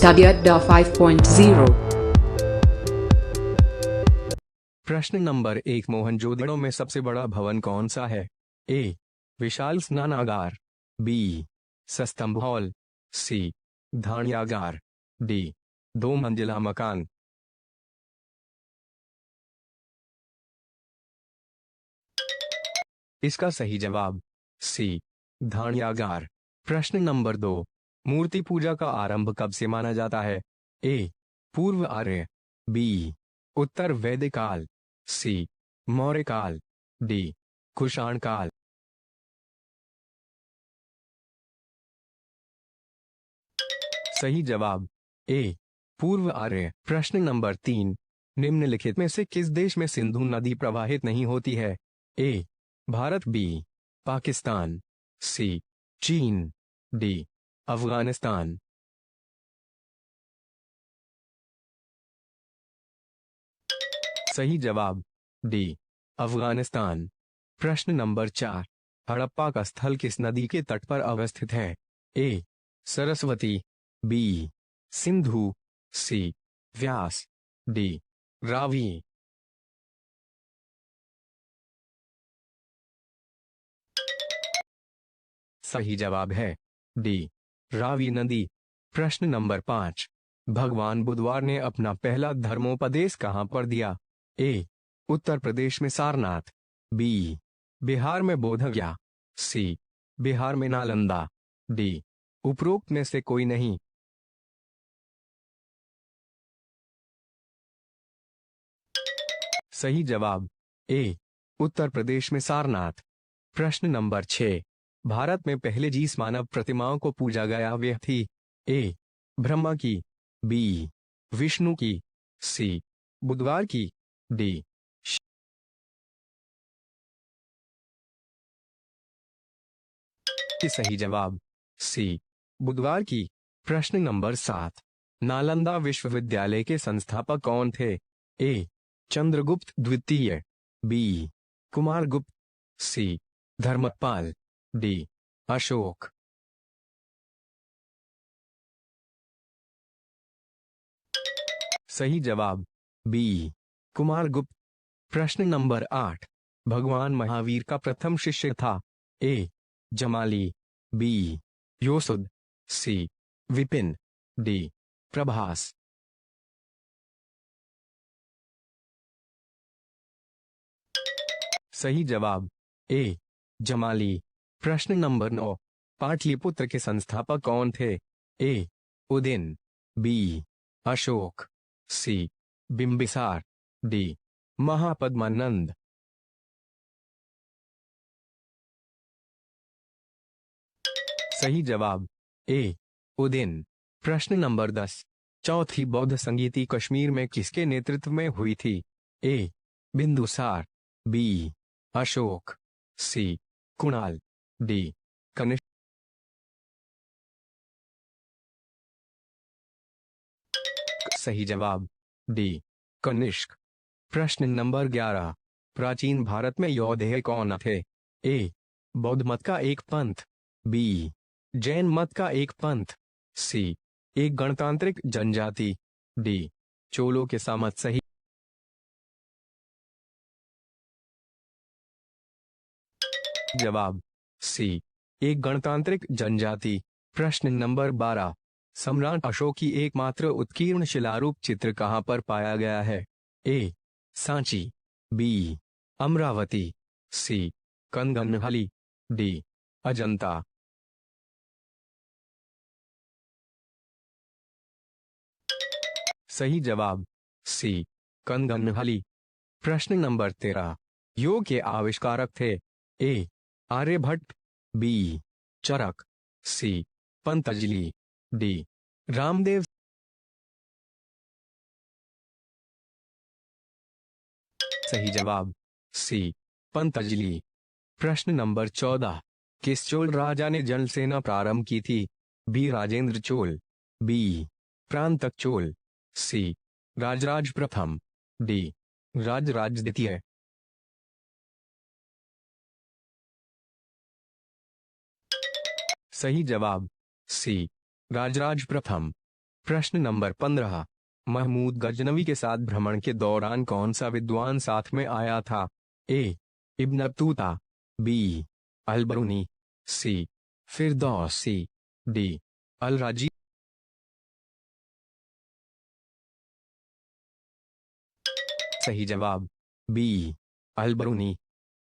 Study Adda 5.0 प्रश्न number 1, Mohenjodaro में सबसे बड़ा भवन कौन सा है? ए. विशाल स्नानागार, बी. सस्तंभ हॉल, सी. धान्यागार, डी. 2 मंजिला मकान। इसका सही जवाब सी. धान्यागार। प्रश्न नंबर 2, मूर्ति पूजा का आरंभ कब से माना जाता है? ए. पूर्व आर्य, बी. उत्तर वैदिक काल, सी. मौर्य काल, डी. कुषाण काल। सही जवाब ए. पूर्व आर्य। प्रश्न नंबर 3, निम्नलिखित में से किस देश में सिंधु नदी प्रवाहित नहीं होती है? ए. भारत, बी. पाकिस्तान, सी. चीन, डी. अफगानिस्तान। सही जवाब डी. अफगानिस्तान। प्रश्न नंबर 4, हड़प्पा का स्थल किस नदी के तट पर अवस्थित है? ए. सरस्वती, बी. सिंधु, सी. व्यास, डी. रावी। सही जवाब है डी. रावी नदी। प्रश्न नंबर 5, भगवान बुधवार ने अपना पहला धर्मोपदेश कहां पर दिया? ए. उत्तर प्रदेश में सारनाथ, बी. बिहार में बोधगया, सी. बिहार में नालंदा, डी. उपरोक्त में से कोई नहीं। सही जवाब ए. उत्तर प्रदेश में सारनाथ। प्रश्न नंबर 6, भारत में पहले जिस मानव प्रतिमाओं को पूजा गया वह थी? ए. ब्रह्मा की, बी. विष्णु की, सी. बुधवार की, डी. सही जवाब सी. बुधवार की। प्रश्न नंबर 7, नालंदा विश्वविद्यालय के संस्थापक कौन थे? ए. चंद्रगुप्त द्वितीय, बी. कुमारगुप्त, सी. धर्मपाल, डी. अशोक। सही जवाब बी. कुमारगुप्त। प्रश्न नंबर 8, भगवान महावीर का प्रथम शिष्य था? ए. जमाली, बी. योसुद, सी. विपिन, डी. प्रभास। सही जवाब ए. जमाली। प्रश्न नंबर 9, पाटलिपुत्र के संस्थापक कौन थे? ए. उदिन, बी. अशोक, सी. बिंबिसार, डी. महापद्मानंद। सही जवाब ए. उदिन। प्रश्न नंबर 10, चौथी बौद्ध संगीति कश्मीर में किसके नेतृत्व में हुई थी? ए. बिंदुसार, बी. अशोक, सी. कुणाल, डी. कनिष्क। सही जवाब डी. कनिष्क। प्रश्न नंबर 11, प्राचीन भारत में यौधेय कौन थे? ए. बौद्ध मत का एक पंथ, बी. जैन मत का एक पंथ, सी. एक गणतांत्रिक जनजाति, डी. चोलों के सामंत। सही जवाब सी. एक गणतांत्रिक जनजाति। प्रश्न नंबर 12, सम्राट अशोक की एकमात्र उत्कीर्ण शिलारूप चित्र कहां पर पाया गया है? ए. सांची, बी. अमरावती, सी. कंगनहली, डी. अजंता। सही जवाब सी. कंगनहली। प्रश्न नंबर 13, योग के आविष्कारक थे? ए. आर्यभट्ट, बी. चरक, सी. पतंजलि, डी. रामदेव। सही जवाब सी. पतंजलि। प्रश्न नंबर 14, किस चोल राजा ने जल सेना प्रारंभ की थी? बी. राजेंद्र चोल, बी. प्रांतक चोल, सी. राजराज प्रथम, डी. राजराज द्वितीय। सही जवाब सी. राजराज प्रथम। प्रश्न नंबर 15, महमूद गजनवी के साथ भ्रमण के दौरान कौन सा विद्वान साथ में आया था? A. Ibn Battuta, B. Al Biruni, C. Firdausi, D. Al Razi. सही जवाब बी. अल बरूनी।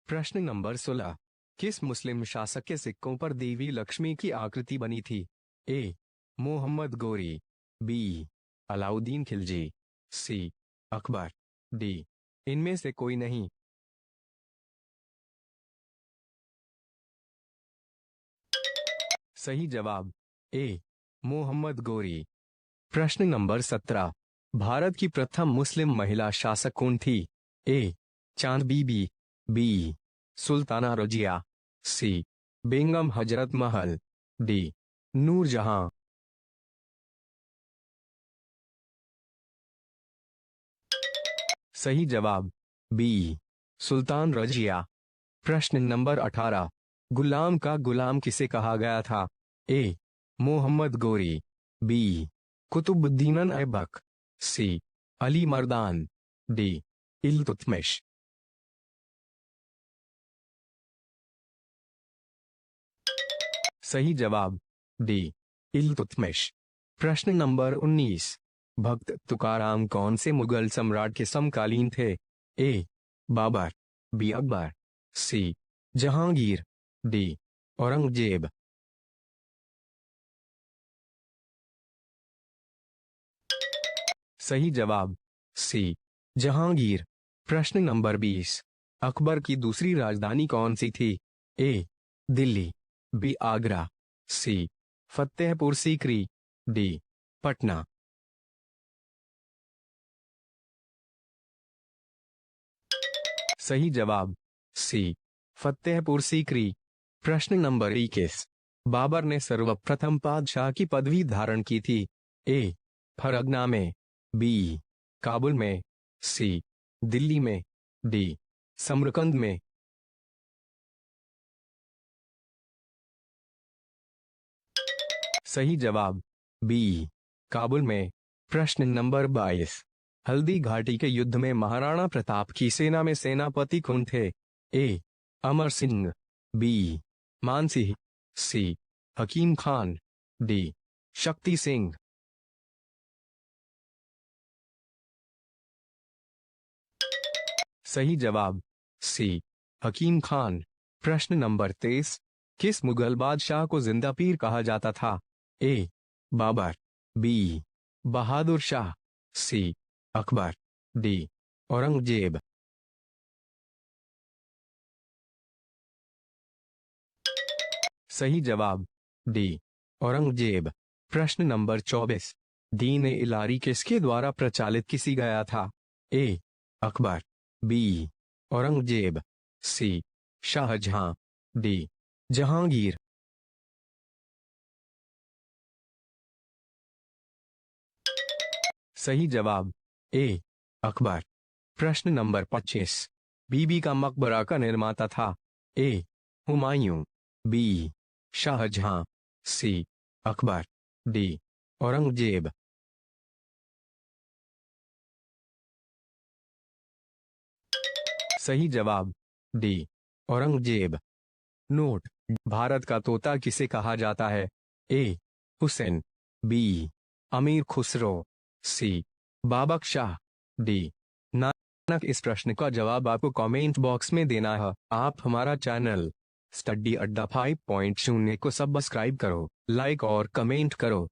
प्रश्न नंबर 16, किस मुस्लिम शासक के सिक्कों पर देवी लक्ष्मी की आकृति बनी थी? ए. मोहम्मद गोरी, बी. अलाउद्दीन खिलजी, सी. अकबर, डी. इनमें से कोई नहीं। सही जवाब ए. मोहम्मद गोरी। प्रश्न नंबर 17, भारत की प्रथम मुस्लिम महिला शासक कौन थी? ए. चांद बीबी, बी. सुल्ताना रजिया, सी. बेगम हजरत महल, डी. नूरजहां। सही जवाब बी. सुल्तान रजिया। प्रश्न नंबर 18, गुलाम का गुलाम किसे कहा गया था? ए. मोहम्मद गोरी, बी. कुतुबुद्दीन ऐबक, सी. अली मर्दान, डी. इल्तुतमिश। सही जवाब डी. इल्तुतमिश। प्रश्न नंबर 19, भक्त तुकाराम कौन से मुगल सम्राट के समकालीन थे? ए. बाबर, बी. अकबर, सी. जहांगीर, डी. औरंगजेब। सही जवाब सी. जहांगीर। प्रश्न नंबर 20, अकबर की दूसरी राजधानी कौन सी थी? ए. दिल्ली, बी. आगरा, सी. फतेहपुर सीकरी, डी. पटना। सही जवाब सी. फतेहपुर सीकरी। प्रश्न नंबर 21, बाबर ने सर्वप्रथम पादशाह की पदवी धारण की थी? ए. फरगना में, बी. काबुल में, सी. दिल्ली में, डी. समरकंद में। सही जवाब बी. काबुल में। प्रश्न नंबर 22, हल्दी घाटी के युद्ध में महाराणा प्रताप की सेना में सेनापति कौन थे? ए. अमर सिंह, बी. मान सिंह, सी. हकीम खान, डी. शक्ति सिंह। सही जवाब सी. हकीम खान। प्रश्न नंबर 23, किस मुगल बादशाह को जिंदा पीर कहा जाता था? ए. बाबर, बी. बहादुर शाह, सी. अकबर, डी. औरंगजेब। सही जवाब डी. औरंगजेब। प्रश्न नंबर 24, दीन ए इलाही किसके द्वारा प्रचालित किसी गया था? ए. अकबर, बी. औरंगजेब, सी. शाहजहां, डी. जहांगीर। सही जवाब ए. अकबर। प्रश्न नंबर 25, बीबी का मकबरा का निर्माता था? ए. हुमायूं, बी. शाहजहां, सी. अकबर, डी. औरंगजेब। सही जवाब डी. औरंगजेब। नोट, भारत का तोता किसे कहा जाता है? ए. हुसैन, बी. अमीर खुसरो, सी. बाबक शाह, डी. नानक। इस प्रश्न का जवाब आपको कमेंट बॉक्स में देना है। आप हमारा चैनल स्टडी अड्डा 5.0 को सब्सक्राइब करो, लाइक और कमेंट करो।